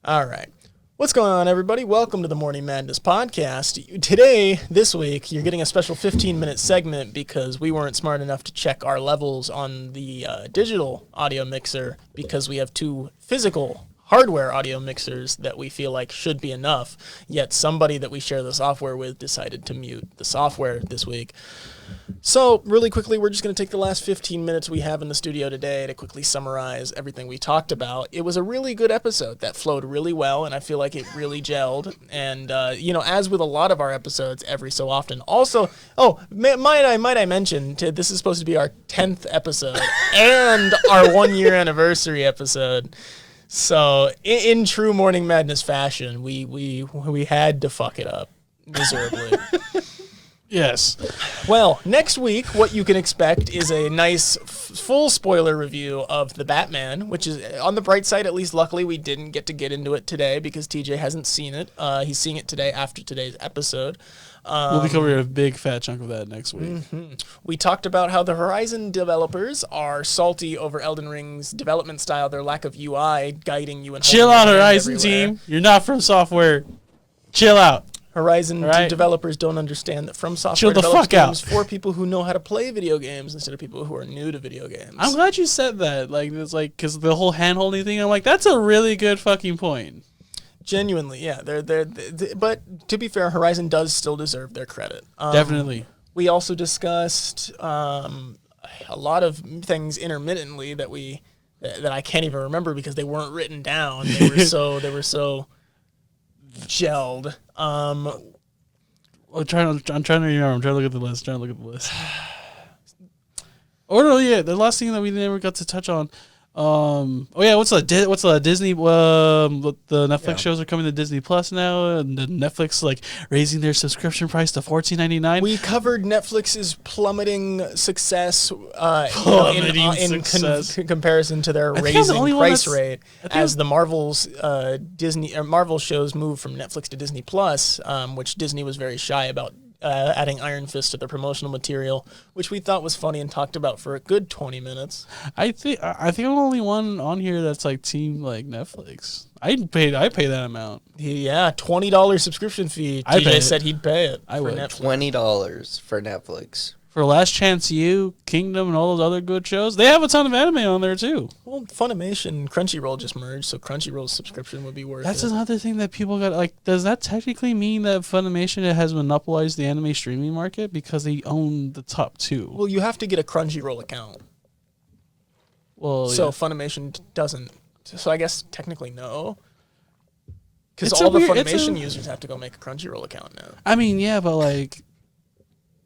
All right. What's going on, everybody? Welcome to the Morning Madness podcast. Today, this week, you're getting a special 15-minute segment because we weren't smart enough to check our levels on the digital audio mixer because we have two physical hardware audio mixers that we feel like should be enough, yet somebody that we share the software with decided to mute the software this week. So, really quickly, we're just going to take the last 15 minutes we have in the studio today to quickly summarize everything we talked about. It was a really good episode that flowed really well, and I feel like it really gelled. And, as with a lot of our episodes every so often. Also, might I mention, this is supposed to be our 10th episode and our 1-year anniversary episode. So, in true Morning Madness fashion, we had to fuck it up miserably. Yes. Well, next week, what you can expect is a nice full spoiler review of The Batman, which is, on the bright side, at least luckily, we didn't get into it today because TJ hasn't seen it. He's seeing it today after today's episode. We'll be covering a big fat chunk of that next week. Mm-hmm. We talked about how the Horizon developers are salty over Elden Ring's development style, their lack of UI guiding you and chill out, Horizon team. You're not From Software. Chill out. Horizon developers don't understand that From Software develops games for people who know how to play video games instead of people who are new to video games. I'm glad you said that. It's because the whole hand-holding thing, I'm like, that's a really good fucking point. Genuinely, yeah. But to be fair, Horizon does still deserve their credit. Definitely. We also discussed a lot of things intermittently that I can't even remember because they weren't written down. They were so gelled. I'm trying to remember. I'm trying to look at the list. Oh no, yeah. The last thing that we never got to touch on. What's the Disney? The Netflix shows are coming to Disney Plus now, and the Netflix raising their subscription price to $14.99. We covered Netflix's plummeting success, in comparison to their raising price rate as the Marvel shows move from Netflix to Disney Plus, which Disney was very shy about. Adding Iron Fist to their promotional material, which we thought was funny and talked about for a good 20 minutes. I think I'm the only one on here that's team Netflix. I pay that amount. Yeah, $20 subscription fee. TJ said he'd pay it. I would. $20 for Netflix. For Last Chance U, Kingdom, and all those other good shows, they have a ton of anime on there too. Well, Funimation and Crunchyroll just merged, so Crunchyroll's subscription would be worth it. That's another thing that people got. Does that technically mean that Funimation has monopolized the anime streaming market because they own the top two? Well, you have to get a Crunchyroll account. Well, so Funimation doesn't. So I guess technically no. Because all the Funimation users have to go make a Crunchyroll account now. I mean, yeah, but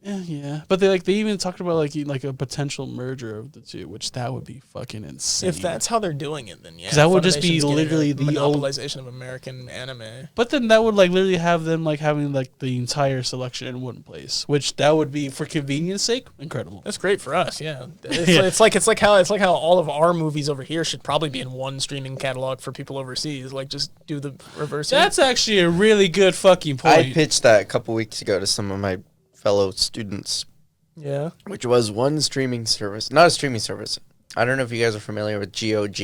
Yeah, but they even talked about a potential merger of the two, which that would be fucking insane. If that's how they're doing it, then yeah, because that would just be literally the monopolization of American anime. But then that would literally have them having the entire selection in one place, which that would be for convenience sake incredible. That's great for us, yeah. It's like how all of our movies over here should probably be in one streaming catalog for people overseas. Just do the reverse. That's actually a really good fucking point. I pitched that a couple weeks ago to some of my fellow students, which was one streaming service, not a streaming service. I don't know if you guys are familiar with GOG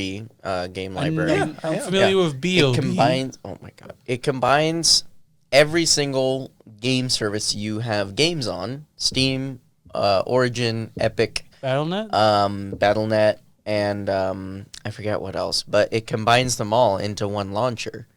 game library. I'm familiar with BOG. It combines every single game service you have games on: Steam, Origin, Epic, Battle.net, and I forget what else. But it combines them all into one launcher.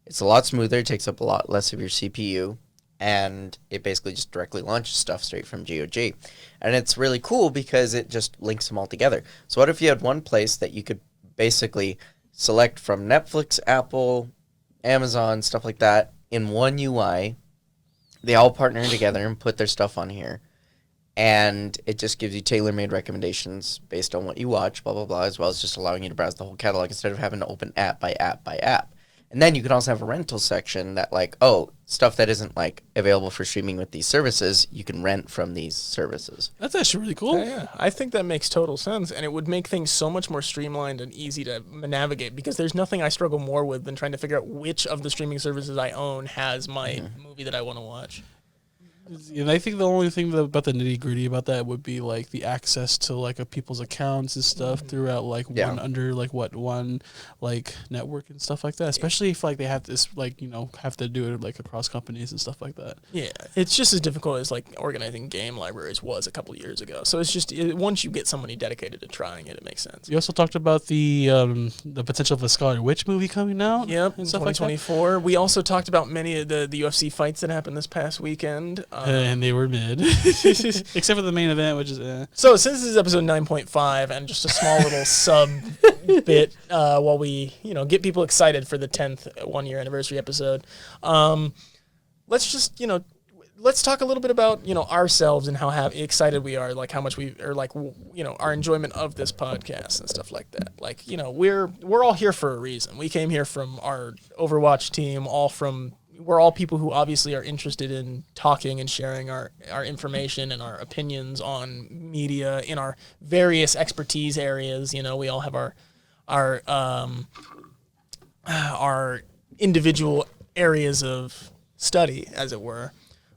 It's a lot smoother. It takes up a lot less of your CPU. And it basically just directly launches stuff straight from GOG. And it's really cool because it just links them all together. So what if you had one place that you could basically select from Netflix, Apple, Amazon, stuff like that, in one UI. They all partner together and put their stuff on here. And it just gives you tailor-made recommendations based on what you watch, blah, blah, blah, as well as just allowing you to browse the whole catalog instead of having to open app by app by app. And then you can also have a rental section that stuff that isn't available for streaming with these services, you can rent from these services. That's actually really cool. Yeah, I think that makes total sense, and it would make things so much more streamlined and easy to navigate because there's nothing I struggle more with than trying to figure out which of the streaming services I own has my movie that I want to watch. And I think the only thing about the nitty gritty about that would be like the access to like people's accounts and stuff throughout like one like network and stuff like that. Especially if like they have this like have to do it like across companies and stuff like that. Yeah, it's just as difficult as like organizing game libraries was a couple of years ago. So it's just once you get somebody dedicated to trying it, it makes sense. You also talked about the potential of a Scarlet Witch movie coming out. Yep, in 2024. Like we also talked about many of the UFC fights that happened this past weekend. And they were mid. Except for the main event, which is... So since this is episode 9.5 and just a small little sub bit while we, get people excited for the 10th one-year anniversary episode, let's just, let's talk a little bit about, ourselves and how excited we are, like how much we are, like, our enjoyment of this podcast and stuff like that. Like, we're all here for a reason. We came here from our Overwatch team, we're all people who obviously are interested in talking and sharing our information and our opinions on media in our various expertise areas. We all have our individual areas of study, as it were.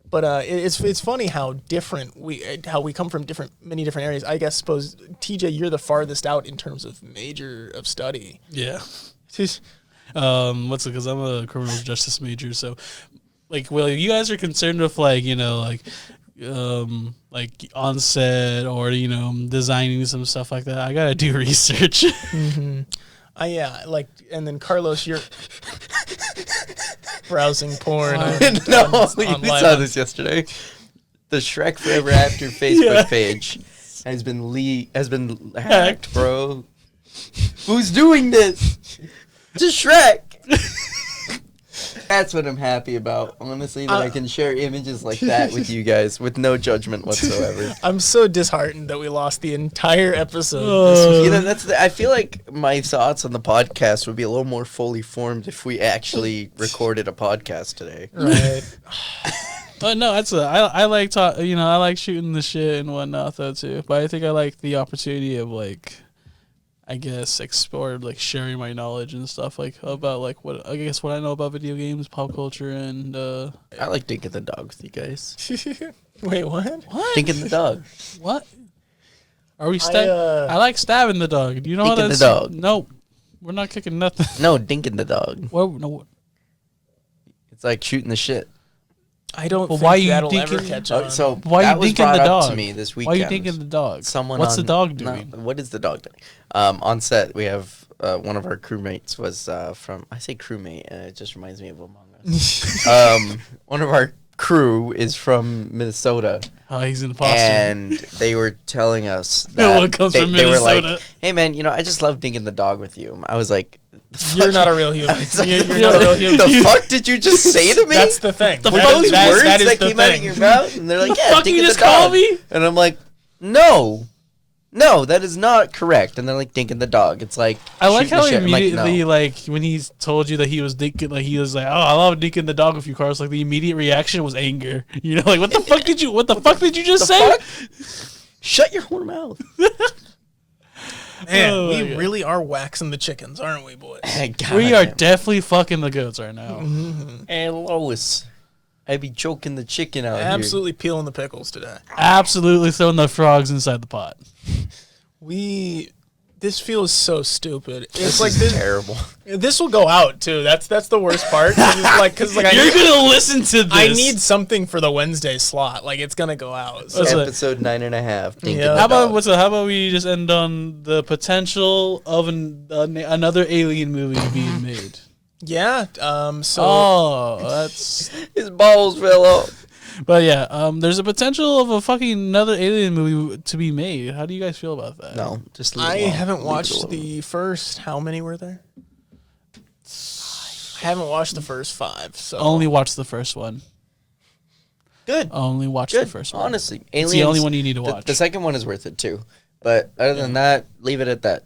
But it's funny how different we come from many different areas. I guess suppose TJ, you're the farthest out in terms of major of study. Yeah. Because I'm a criminal justice major, so like, well, you guys are concerned with like onset or designing some stuff like that. I gotta do research. Mm-hmm. And then Carlos, you're browsing porn. We saw this yesterday. The Shrek Forever After Facebook page has been hacked, bro. Who's doing this? Just Shrek. That's what I'm happy about, honestly, that I can share images like that with you guys with no judgment whatsoever. I'm so disheartened that we lost the entire episode. I feel like my thoughts on the podcast would be a little more fully formed if we actually recorded a podcast today. Right. But no, I like I like shooting the shit and whatnot though too. But I think I like the opportunity of like, I guess, explore like sharing my knowledge and stuff like about like what I know about video games, pop culture, and I like Dinkin the dog with you guys. Wait, what? Dinkin the dog. What? Are we I like stabbing the dog. Do you know how that's? The dog. Nope. We're not kicking nothing. No, Dinkin the dog. Well, no. It's like shooting the shit. I don't think that'll ever catch on. So why that you was dinking brought the up dog? to me this weekend. Why are you dinking the dog? What's the dog doing? What is the dog doing? On set, we have one of our crewmates was from... I say crewmate, and it just reminds me of Among Us. One of our crew is from Minnesota. Oh, he's an imposter. And they were telling us that... No one comes from Minnesota. They were like, hey, man, I just love dinking the dog with you. I was like... You're not a real human. You're not a real human. The fuck did you just say to me? That's the thing. Were those words that came out of your mouth? And they're like, yeah, fuck you just call me? And I'm like, no, that is not correct. And they're like, dinking the dog. It's like, I like how immediately, like, when he told you that he was dinking, like he was like, oh, I love dinking the dog with you, Carlos. Like the immediate reaction was anger. Like what the fuck did you just say? Fuck? Shut your whole mouth. Man, we really are waxing the chickens, aren't we, boys? We are definitely fucking the goats right now. Mm-hmm. And Lois, I'd be choking the chicken out Absolutely peeling the pickles today. Absolutely throwing the frogs inside the pot. This feels so stupid. It's like this terrible. This will go out too. That's the worst part. Cause you're gonna listen to this. I need something for the Wednesday slot. Like it's gonna go out. So. Episode 9.5. Yeah. How about we just end on the potential of another Alien movie being made? Yeah. That's his balls fell off. But yeah, there's a potential of a fucking another Alien movie to be made. How do you guys feel about that? No, just leave I it alone. haven't watched the first. How many were there? I haven't watched the first 5. So only watch the first one. Good. Only watch the first one. Honestly, Aliens, it's the only one you need to watch. The second one is worth it too. But other than that, leave it at that.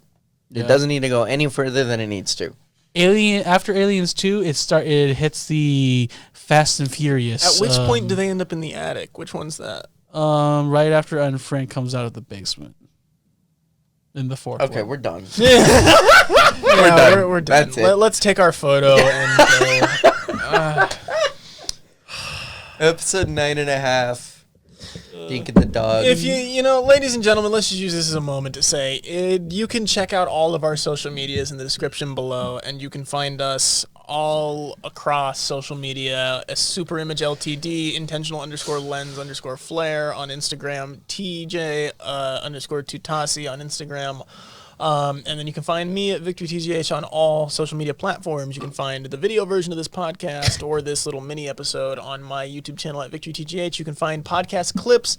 It doesn't need to go any further than it needs to. After Aliens 2, it hits the Fast and Furious. At which point do they end up in the attic? Which one's that? Right after Anne Frank comes out of the basement. In the 4th Okay, one. we're done. We're done. We're done. That's it. Let's take our photo and go. Episode 9.5. Dinkin the dog. If ladies and gentlemen, let's just use this as a moment to say you can check out all of our social medias in the description below, and you can find us all across social media as Super Image Ltd, intentional_lens_flare on Instagram, TJ_Tutasi on Instagram. And then you can find me at VictoryTGH on all social media platforms. You can find the video version of this podcast or this little mini episode on my YouTube channel at VictoryTGH. You can find podcast clips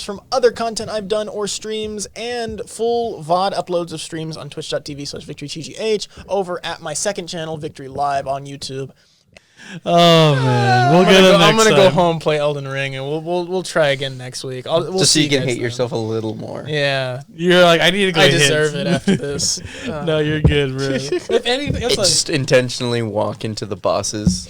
from other content I've done or streams, and full VOD uploads of streams on twitch.tv/VictoryTGH over at my second channel, Victory Live on YouTube. Oh man, I'm gonna go home, play Elden Ring, and we'll try again next week. We'll just so you can hate then. yourself a little more. Yeah, you're like, I need to go. I deserve it after this. No, you're good, bro. If anything, just intentionally walk into the bosses.